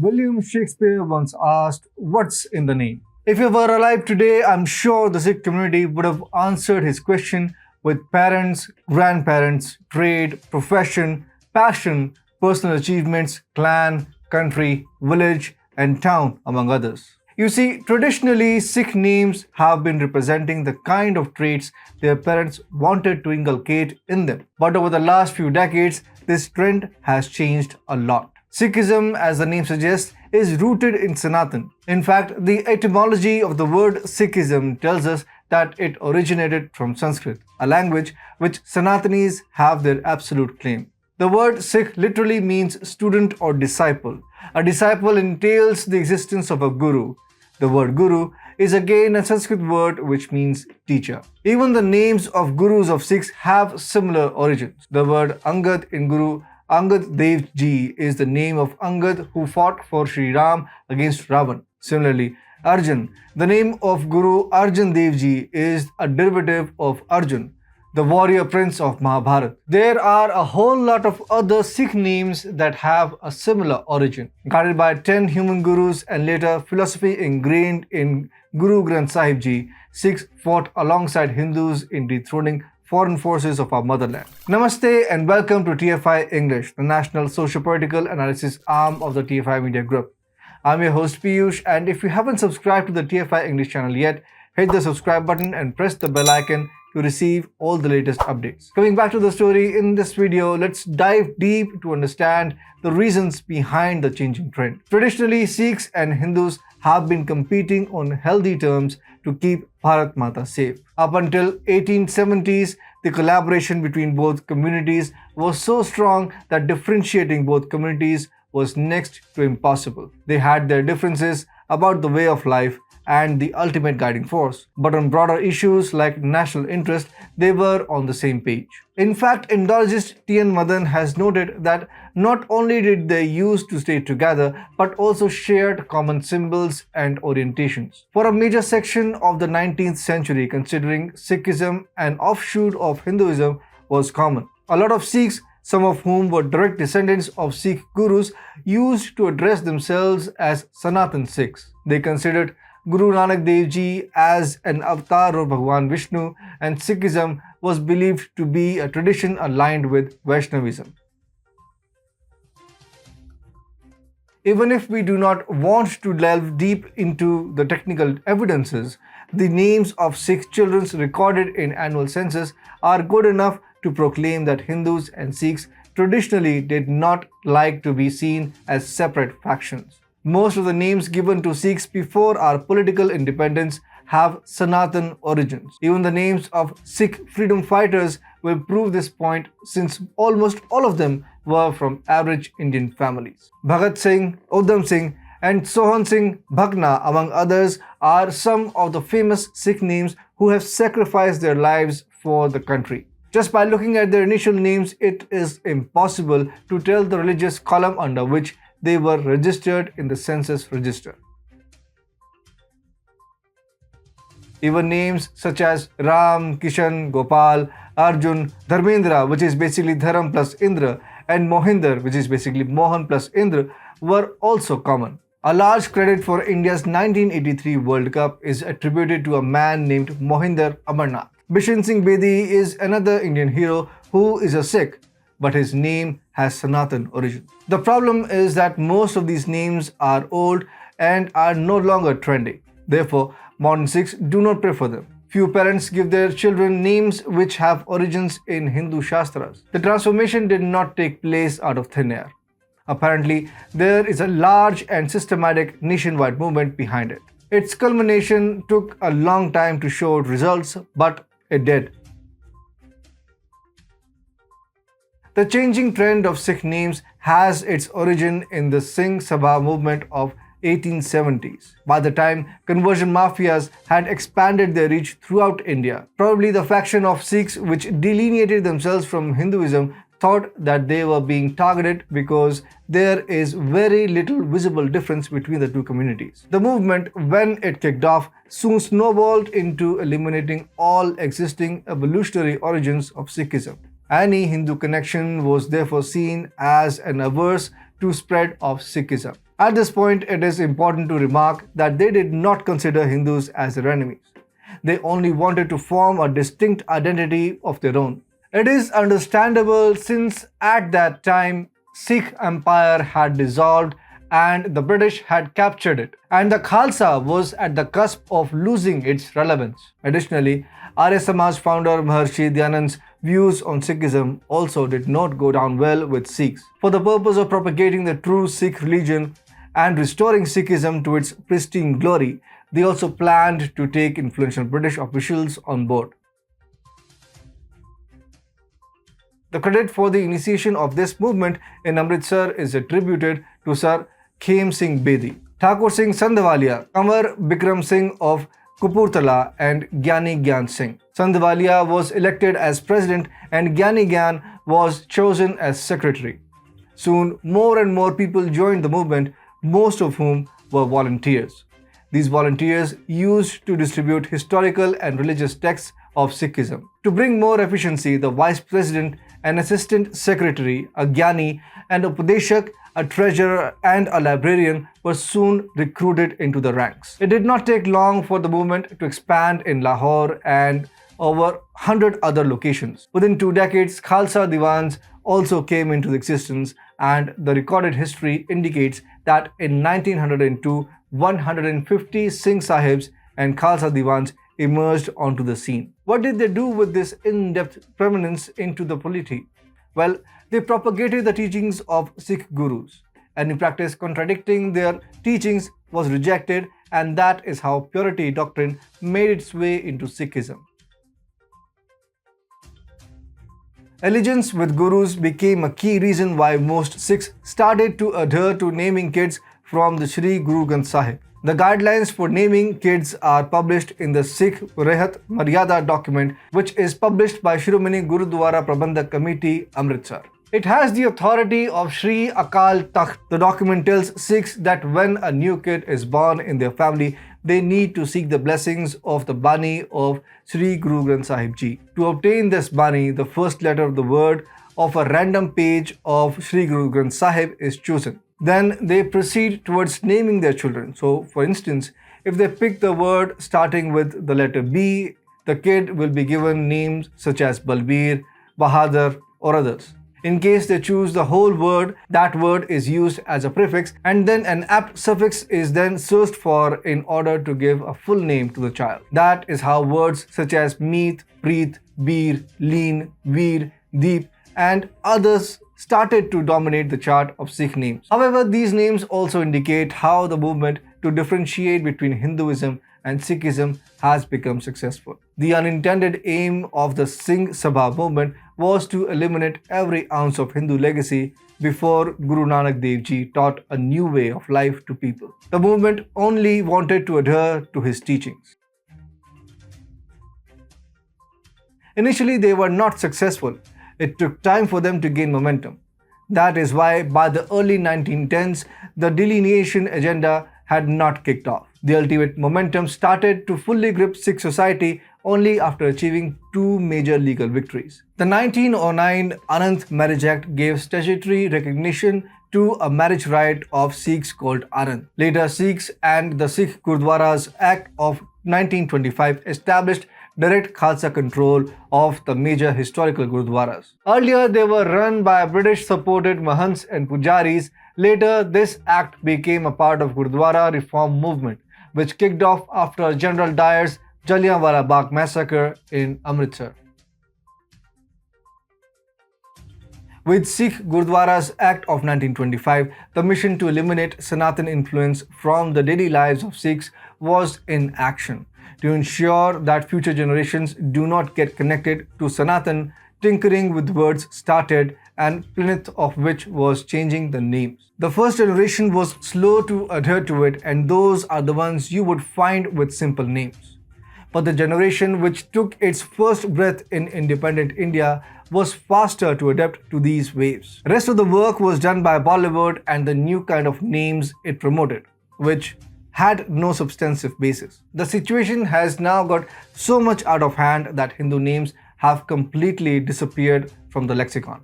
William Shakespeare once asked, "What's in the name?" If he were alive today, I'm sure the Sikh community would have answered his question with parents, grandparents, trade, profession, passion, personal achievements, clan, country, village, and town, among others. You see, traditionally, Sikh names have been representing the kind of traits their parents wanted to inculcate in them. But over the last few decades, this trend has changed a lot. Sikhism, as the name suggests, is rooted in Sanatan. In fact, the etymology of the word Sikhism tells us that it originated from Sanskrit, a language which Sanatanis have their absolute claim. The word Sikh literally means student or disciple. A disciple entails the existence of a guru. The word guru is again a Sanskrit word which means teacher. Even the names of gurus of Sikhs have similar origins. The word Angad in Guru Angad Dev Ji is the name of Angad who fought for Sri Ram against Ravan. Similarly, Arjun, the name of Guru Arjan Dev Ji, is a derivative of Arjun, the warrior prince of Mahabharata. There are a whole lot of other Sikh names that have a similar origin. Guided by 10 human gurus and later philosophy ingrained in Guru Granth Sahib Ji, Sikhs fought alongside Hindus in dethroning foreign forces of our motherland. Namaste and welcome to TFI English, the national socio-political analysis arm of the TFI Media Group. I'm your host Piyush, and if you haven't subscribed to the TFI English channel yet, hit the subscribe button and press the bell icon to receive all the latest updates. Coming back to the story, in this video, let's dive deep to understand the reasons behind the changing trend. Traditionally, Sikhs and Hindus have been competing on healthy terms to keep Bharat Mata safe. Up until 1870s, the collaboration between both communities was so strong that differentiating both communities was next to impossible. They had their differences about the way of life and the ultimate guiding force. But on broader issues like national interest, they were on the same page. In fact, Indologist T.N. Madan has noted that not only did they used to stay together, but also shared common symbols and orientations. For a major section of the 19th century, considering Sikhism an offshoot of Hinduism was common. A lot of Sikhs, some of whom were direct descendants of Sikh gurus, used to address themselves as Sanatan Sikhs. They considered Guru Nanak Dev Ji as an avatar of Bhagwan Vishnu, and Sikhism was believed to be a tradition aligned with Vaishnavism. Even if we do not want to delve deep into the technical evidences, the names of Sikh children recorded in annual census are good enough to proclaim that Hindus and Sikhs traditionally did not like to be seen as separate factions. Most of the names given to Sikhs before our political independence have Sanatan origins. Even the names of Sikh freedom fighters will prove this point, since almost all of them were from average Indian families. Bhagat Singh, Udham Singh, and Sohan Singh Bhagna, among others, are some of the famous Sikh names who have sacrificed their lives for the country. Just by looking at their initial names, it is impossible to tell the religious column under which they were registered in the census register. Even names such as Ram, Kishan, Gopal, Arjun, Dharmendra, which is basically Dharam plus Indra, and Mohinder, which is basically Mohan plus Indra, were also common. A large credit for India's 1983 World Cup is attributed to a man named Mohinder Amarnath. Bishan Singh Bedi is another Indian hero who is a Sikh, but his name has Sanatan origin. The problem is that most of these names are old and are no longer trendy. Therefore, modern Sikhs do not prefer them. Few parents give their children names which have origins in Hindu Shastras. The transformation did not take place out of thin air. Apparently, there is a large and systematic nationwide movement behind it. Its culmination took a long time to show results, but it did. The changing trend of Sikh names has its origin in the Singh Sabha movement of 1870s. By the time conversion mafias had expanded their reach throughout India, probably the faction of Sikhs which delineated themselves from Hinduism thought that they were being targeted because there is very little visible difference between the two communities. The movement, when it kicked off, soon snowballed into eliminating all existing evolutionary origins of Sikhism. Any Hindu connection was therefore seen as an averse to spread of Sikhism. At this point, it is important to remark that they did not consider Hindus as their enemies. They only wanted to form a distinct identity of their own. It is understandable since at that time Sikh empire had dissolved and the British had captured it, and the Khalsa was at the cusp of losing its relevance. Additionally, Arya Samaj founder Maharshi Dyanand's views on Sikhism also did not go down well with Sikhs. For the purpose of propagating the true Sikh religion and restoring Sikhism to its pristine glory, they also planned to take influential British officials on board. The credit for the initiation of this movement in Amritsar is attributed to Sir Khem Singh Bedi, Thakur Singh Sandhwalia, Amar Bikram Singh of Kapurthala, and Gyani Gyan Singh. Sandhwalia was elected as president and Gyani Gyan was chosen as secretary. Soon, more and more people joined the movement, most of whom were volunteers. These volunteers used to distribute historical and religious texts of Sikhism. To bring more efficiency, the vice president, an assistant secretary, a Gyani, and a Upadeshak, a treasurer, and a librarian were soon recruited into the ranks. It did not take long for the movement to expand in Lahore and over 100 other locations. Within 2 decades, Khalsa Diwans also came into existence, and the recorded history indicates that in 1902, 150 Singh Sahibs and Khalsa Diwans emerged onto the scene. What did they do with this in-depth prominence into the polity? Well, they propagated the teachings of Sikh gurus, and in practice, contradicting their teachings was rejected, and that is how purity doctrine made its way into Sikhism. Allegiance with gurus became a key reason why most Sikhs started to adhere to naming kids from the Sri Guru Granth Sahib. The guidelines for naming kids are published in the Sikh Rehat Maryada document, which is published by Shiromani Gurudwara Prabandhak Committee, Amritsar. It has the authority of Sri Akal Takht. The document tells Sikhs that when a new kid is born in their family, they need to seek the blessings of the Bani of Sri Guru Granth Sahib Ji. To obtain this Bani, the first letter of the word of a random page of Sri Guru Granth Sahib is chosen. Then they proceed towards naming their children. So, for instance, if they pick the word starting with the letter B, the kid will be given names such as Balbir, Bahadur, or others. In case they choose the whole word, that word is used as a prefix, and then an apt suffix is then searched for in order to give a full name to the child. That is how words such as Meet, Preet, Beer, Leen, Veer, Deep, and others started to dominate the chart of Sikh names. However, these names also indicate how the movement to differentiate between Hinduism and Sikhism has become successful. The unintended aim of the Singh Sabha movement was to eliminate every ounce of Hindu legacy before Guru Nanak Dev Ji taught a new way of life to people. The movement only wanted to adhere to his teachings. Initially, they were not successful. It took time for them to gain momentum. That is why by the early 1910s, the delineation agenda had not kicked off. The ultimate momentum started to fully grip Sikh society only after achieving 2 major legal victories. The 1909 Anand Marriage Act gave statutory recognition to a marriage rite of Sikhs called Anand. Later, Sikhs and the Sikh Gurdwaras Act of 1925 established direct Khalsa control of the major historical Gurdwaras. Earlier, they were run by British-supported Mahants and Pujaris. Later, this act became a part of Gurdwara reform movement, which kicked off after General Dyer's Jallianwala Bagh massacre in Amritsar. With Sikh Gurdwaras Act of 1925, the mission to eliminate Sanatan influence from the daily lives of Sikhs was in action. To ensure that future generations do not get connected to Sanatan, tinkering with words started, and plinth of which was changing the names. The first generation was slow to adhere to it, and those are the ones you would find with simple names. But the generation which took its first breath in independent India was faster to adapt to these waves. The rest of the work was done by Bollywood and the new kind of names it promoted, which had no substantive basis. The situation has now got so much out of hand that Hindu names have completely disappeared from the lexicon.